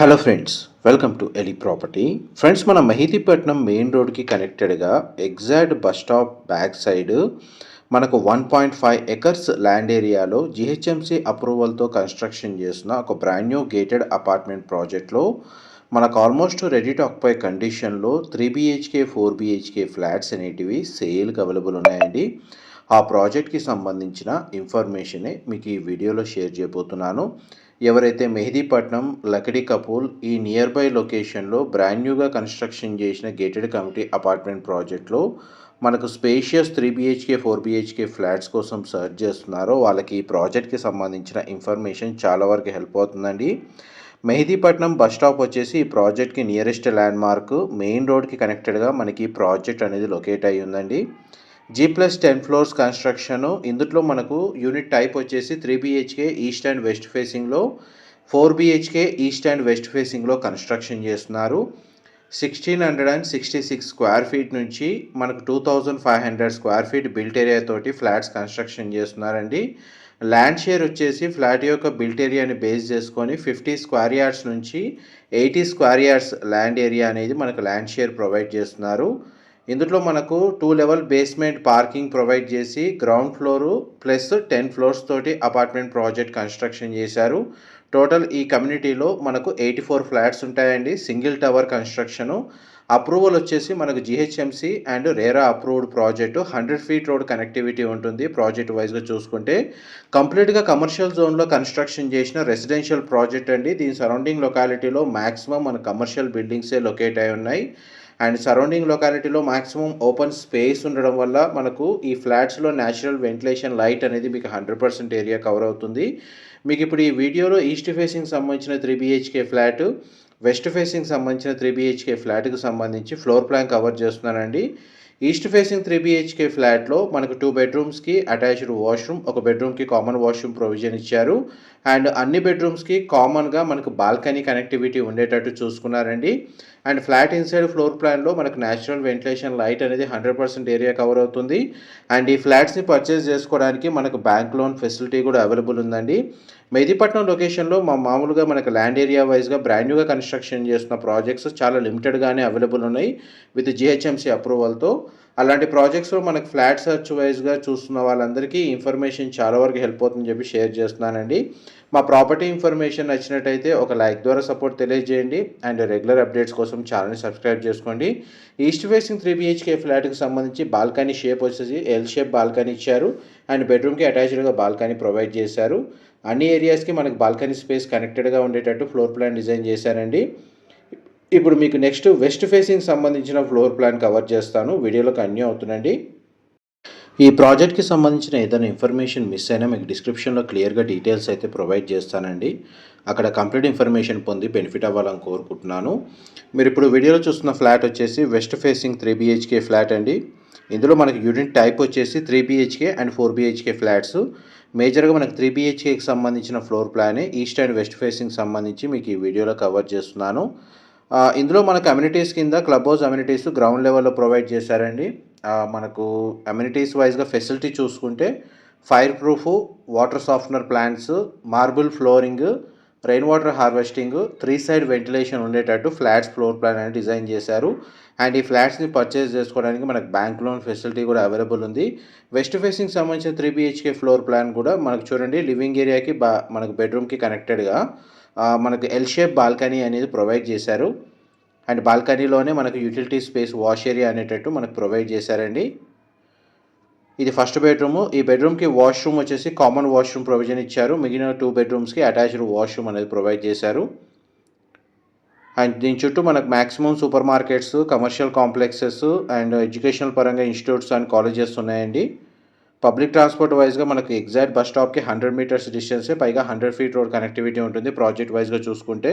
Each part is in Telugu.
Hello friends, welcome to Eli property. Friends, మన మెహిదీపట్నం మెయిన్ రోడ్కి కనెక్టెడ్గా exact bus stop back side మనకు 1.5 ఎకర్స్ ల్యాండ్ ఏరియాలో జిహెచ్ఎంసి అప్రూవల్తో కన్స్ట్రక్షన్ చేసిన ఒక బ్రాండ్ న్యూ గేటెడ్ అపార్ట్మెంట్ ప్రాజెక్ట్లో మనకు ఆల్మోస్ట్ రెడీ టు ఆక్యుపై కండిషన్లో 3 BHK 4 BHK ఫ్లాట్స్ అనేటివి సేల్కి అవైలబుల్ ఉన్నాయండి. ఆ ప్రాజెక్ట్కి సంబంధించిన ఇన్ఫర్మేషనే మీకు ఈ వీడియోలో షేర్ చేయబోతున్నాను. ఎవరైతే మెహిదీపట్నం, లకిడి కపూల్ ఈ నియర్ బై లొకేషన్లో బ్రాండ్ న్యూగా కన్స్ట్రక్షన్ చేసిన గేటెడ్ కమ్యూనిటీ అపార్ట్మెంట్ ప్రాజెక్ట్లో మనకు స్పేషియస్ 3 BHK 4 BHK ఫ్లాట్స్ కోసం సర్చ్ చేస్తున్నారో వాళ్ళకి ఈ ప్రాజెక్ట్కి సంబంధించిన ఇన్ఫర్మేషన్ చాలా వరకు హెల్ప్ అవుతుందండి. మెహిదీపట్నం బస్ స్టాప్ వచ్చేసి ఈ ప్రాజెక్ట్కి నియరెస్ట్ ల్యాండ్ మార్క్ మెయిన్ రోడ్కి కనెక్టెడ్గా మనకి ఈ ప్రాజెక్ట్ అనేది లొకేట్ అయ్యి ఉందండి. G+10 floors construction. ఇందులో మనకు యూనిట్ టైప్ వచ్చేసి 3 BHK ఈస్ట్ అండ్ వెస్ట్ ఫేసింగ్లో, 4 BHK ఈస్ట్ అండ్ వెస్ట్ ఫేసింగ్లో కన్స్ట్రక్షన్ చేస్తున్నారు. 1666 స్క్వేర్ ఫీట్ నుంచి మనకు 2500 స్క్వేర్ ఫీట్ బిల్ట్ ఏరియా తోటి ఫ్లాట్స్ కన్స్ట్రక్షన్ చేస్తున్నారండి. ల్యాండ్ షేర్ వచ్చేసి ఫ్లాట్ యొక్క బిల్ట్ ఏరియాని బేస్ చేసుకొని 50 స్క్వేర్ యార్డ్స్ నుంచి 80 స్క్వేర్ యార్డ్స్ ల్యాండ్ ఏరియా అనేది మనకు ల్యాండ్ షేర్ ప్రొవైడ్ చేస్తున్నారు. ఇందులో మనకు 2 లెవెల్ బేస్మెంట్ పార్కింగ్ ప్రొవైడ్ చేసి గ్రౌండ్ ఫ్లోరు ప్లస్ 10 ఫ్లోర్స్ తోటి అపార్ట్మెంట్ ప్రాజెక్ట్ కన్స్ట్రక్షన్ చేశారు. టోటల్ ఈ కమ్యూనిటీలో మనకు 84 ఫ్లాట్స్ ఉంటాయండి. Single tower construction. అప్రూవల్ వచ్చేసి మనకు GHMC and RERA approved project. 100 feet road connectivity ఉంటుంది. ప్రాజెక్ట్ వైజ్గా చూసుకుంటే కంప్లీట్గా కమర్షియల్ జోన్లో కన్స్ట్రక్షన్ చేసిన రెసిడెన్షియల్ ప్రాజెక్ట్ అండి. దీని సరౌండింగ్ లొకాలిటీలో మ్యాక్సిమం మన కమర్షియల్ బిల్డింగ్సే లొకేట్ అయి ఉన్నాయి. అండ్ సరౌండింగ్ లొకాలిటీలో మ్యాక్సిమం ఓపెన్ స్పేస్ ఉండడం వల్ల మనకు ఈ ఫ్లాట్స్లో న్యాచురల్ వెంటిలేషన్ లైట్ అనేది మీకు 100% ఏరియా కవర్ అవుతుంది. మీకు ఇప్పుడు ఈ వీడియోలో ఈస్ట్ ఫేసింగ్ సంబంధించిన 3 BHK ఫ్లాట్, వెస్ట్ ఫేసింగ్ సంబంధించిన 3 BHK ఫ్లాట్కి సంబంధించి ఫ్లోర్ ప్లాన్ కవర్ చేస్తున్నానండి. ఈస్ట్ ఫేసింగ్ 3 BHK ఫ్లాట్లో మనకు 2 బెడ్రూమ్స్కి అటాచ్డ్ వాష్రూమ్, ఒక బెడ్రూమ్కి కామన్ వాష్రూమ్ ప్రొవిజన్ ఇచ్చారు. అండ్ అన్ని బెడ్రూమ్స్కి కామన్గా మనకు బాల్కనీ కనెక్టివిటీ ఉండేటట్టు చూసుకున్నారండి. అండ్ ఫ్లాట్ ఇన్సైడ్ ఫ్లోర్ ప్లాన్లో మనకు న్యాచురల్ వెంటిలేషన్ లైట్ అనేది 100% ఏరియా కవర్ అవుతుంది. అండ్ ఈ ఫ్లాట్స్ని పర్చేస్ చేసుకోవడానికి మనకు బ్యాంక్ లోన్ ఫెసిలిటీ కూడా అవైలబుల్ ఉందండి. మెహిదీపట్నం లొకేషన్లో మామూలుగా మనకు ల్యాండ్ ఏరియా వైజ్గా బ్రాండ్ న్యూగా కన్స్ట్రక్షన్ చేస్తున్న ప్రాజెక్ట్స్ చాలా లిమిటెడ్గానే అవైలబుల్ ఉన్నాయి విత్ జిహెచ్ఎంసీ అప్రూవల్తో. అలాంటి ప్రాజెక్ట్స్లో మనకు ఫ్లాట్ సర్చ్ వైజ్గా చూస్తున్న వాళ్ళందరికీ ఇన్ఫర్మేషన్ చాలా వరకు హెల్ప్ అవుతుందని చెప్పి షేర్ చేస్తున్నానండి. మా ప్రాపర్టీ ఇన్ఫర్మేషన్ నచ్చినట్టయితే ఒక లైక్ ద్వారా సపోర్ట్ తెలియజేయండి. అండ్ రెగ్యులర్ అప్డేట్స్ కోసం ఛానల్ని సబ్స్క్రైబ్ చేసుకోండి. ఈస్ట్ ఫేసింగ్ 3 BHK ఫ్లాట్కి సంబంధించి బాల్కనీ షేప్ వచ్చేసి ఎల్ షేప్ బాల్కనీ ఇచ్చారు. అండ్ బెడ్రూమ్కి అటాచ్డ్గా బాల్కనీ ప్రొవైడ్ చేశారు. అన్ని ఏరియాస్కి మనకు బాల్కనీ స్పేస్ కనెక్టెడ్గా ఉండేటట్టు ఫ్లోర్ ప్లాన్ డిజైన్ చేశారండి. ఇప్పుడు మీకు నెక్స్ట్ వెస్ట్ ఫేసింగ్ సంబంధించిన ఫ్లోర్ ప్లాన్ కవర్ చేస్తాను. వీడియోలో కంటిన్యూ అవుతుందండి. ఈ ప్రాజెక్ట్కి సంబంధించిన ఏదైనా ఇన్ఫర్మేషన్ మిస్ అయినా మీకు డిస్క్రిప్షన్లో క్లియర్గా డీటెయిల్స్ అయితే ప్రొవైడ్ చేస్తానండి. అక్కడ కంప్లీట్ ఇన్ఫర్మేషన్ పొంది బెనిఫిట్ అవ్వాలని కోరుకుంటున్నాను. మీరు ఇప్పుడు వీడియోలో చూస్తున్న ఫ్లాట్ వచ్చేసి వెస్ట్ ఫేసింగ్ 3 BHK ఫ్లాట్ అండి. ఇందులో మనకి యూనిట్ టైప్ వచ్చేసి 3 BHK అండ్ 4 BHK ఫ్లాట్స్. మేజర్గా మనకు 3 BHKకి సంబంధించిన ఫ్లోర్ ప్లానే ఈస్ట్ అండ్ వెస్ట్ ఫేసింగ్ సంబంధించి మీకు ఈ వీడియోలో కవర్ చేస్తున్నాను. ఇందులో మనకు అమ్యూనిటీస్ కింద క్లబ్ హౌస్ అమ్యూనిటీస్ గ్రౌండ్ లెవెల్లో ప్రొవైడ్ చేశారండి. మనకు అమ్యూనిటీస్ వైజ్గా ఫెసిలిటీ చూసుకుంటే fire proof, water softener plants, marble flooring, rain water harvesting, 3 side ventilation ఉండేటట్టు ఫ్లాట్స్ ఫ్లోర్ ప్లాన్ అనేది డిజైన్ చేశారు. అండ్ ఈ ఫ్లాట్స్ని పర్చేస్ చేసుకోవడానికి మనకు బ్యాంక్ లోన్ ఫెసిలిటీ కూడా అవైలబుల్ ఉంది. వెస్ట్ ఫేసింగ్ సంబంధించిన 3 BHK ఫ్లోర్ ప్లాన్ కూడా మనకు చూడండి లివింగ్ ఏరియాకి మనకు బెడ్రూమ్కి కనెక్టెడ్గా మనకు ఎల్ షేప్ బాల్కనీ అనేది ప్రొవైడ్ చేశారు. అండ్ బాల్కనీలోనే మనకు యూటిలిటీ స్పేస్ వాష్ ఏరియా అనేటట్టు మనకు ప్రొవైడ్ చేశారండి. ఇది ఫస్ట్ బెడ్రూమ్. ఈ బెడ్రూమ్కి వాష్రూమ్ వచ్చేసి కామన్ వాష్రూమ్ ప్రొవిజన్ ఇచ్చారు. మిగిలిన 2 బెడ్రూమ్స్కి అటాచ్డ్ వాష్రూమ్ అనేది ప్రొవైడ్ చేశారు. అండ్ దీని చుట్టూ మనకు maximum super markets, commercial complexes and educational పరంగా ఇన్స్టిట్యూట్స్ అండ్ కాలేజెస్ ఉన్నాయండి. పబ్లిక్ ట్రాన్స్పోర్ట్ వైజ్గా మనకు ఎగ్జాక్ట్ బస్ స్టాప్కి 100 మీటర్స్ డిస్టెన్సే, పైగా 100 ఫీట్ రోడ్ కనెక్టివిటీ ఉంటుంది. ప్రాజెక్ట్ వైజ్గా చూసుకుంటే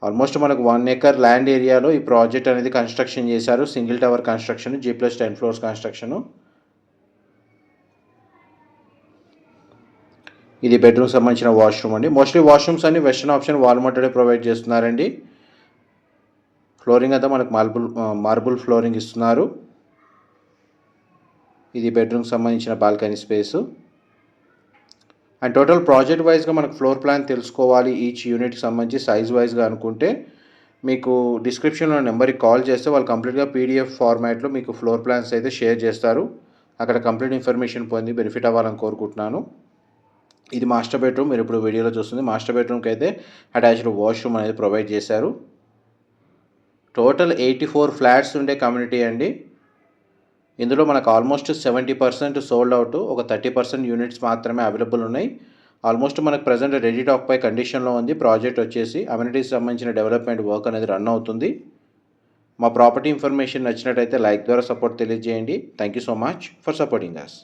ఆల్మోస్ట్ మనకు 1 ఎకర్ ల్యాండ్ ఏరియాలో ఈ ప్రాజెక్ట్ అనేది కన్స్ట్రక్షన్ చేశారు. Single tower construction, G+10 floors construction. ఇది బెడ్రూమ్ సంబంధించిన వాష్రూమ్ అండి. మోస్ట్లీ వాష్రూమ్స్ అన్ని western option wall mounted provide చేస్తున్నారండి. ఫ్లోరింగ్ అంతా మనకు మార్బుల్ ఫ్లోరింగ్ ఇస్తున్నారు. ఇది బెడ్రూమ్కి సంబంధించిన balcony space. And total project వైజ్గా మనకు ఫ్లోర్ ప్లాన్ తెలుసుకోవాలి ఈచ్ యూనిట్కి సంబంధించి సైజ్ వైజ్గా అనుకుంటే మీకు డిస్క్రిప్షన్లో నెంబర్కి కాల్ చేస్తే వాళ్ళు కంప్లీట్గా పీడిఎఫ్ ఫార్మాట్లో మీకు ఫ్లోర్ ప్లాన్స్ అయితే షేర్ చేస్తారు. అక్కడ కంప్లీట్ ఇన్ఫర్మేషన్ పొంది బెనిఫిట్ అవ్వాలని కోరుకుంటున్నాను. ఇది మాస్టర్ బెడ్రూమ్. మీరు ఇప్పుడు వీడియోలో చూస్తుంది మాస్టర్ బెడ్రూమ్కి అయితే అటాచ్డ్ వాష్రూమ్ అనేది ప్రొవైడ్ చేశారు. టోటల్ 84 ఫ్లాట్స్ ఉండే కమ్యూనిటీ అండి. ఇందులో మనకు ఆల్మోస్ట్ 70% సోల్డ్ అవుట్, ఒక 30% యూనిట్స్ మాత్రమే అవైలబుల్ ఉన్నాయి. ఆల్మోస్ట్ మనకు ప్రజెంట్ రెడీ టు ఆక్యుపై కండిషన్లో ఉంది. ప్రాజెక్ట్ వచ్చేసి అమ్యూనిటీస్ సంబంధించిన డెవలప్మెంట్ వర్క్ అనేది రన్ అవుతుంది. మా ప్రాపర్టీ ఇన్ఫర్మేషన్ నచ్చినట్టయితే లైక్ ద్వారా సపోర్ట్ తెలియజేయండి. Thank you so much for supporting us.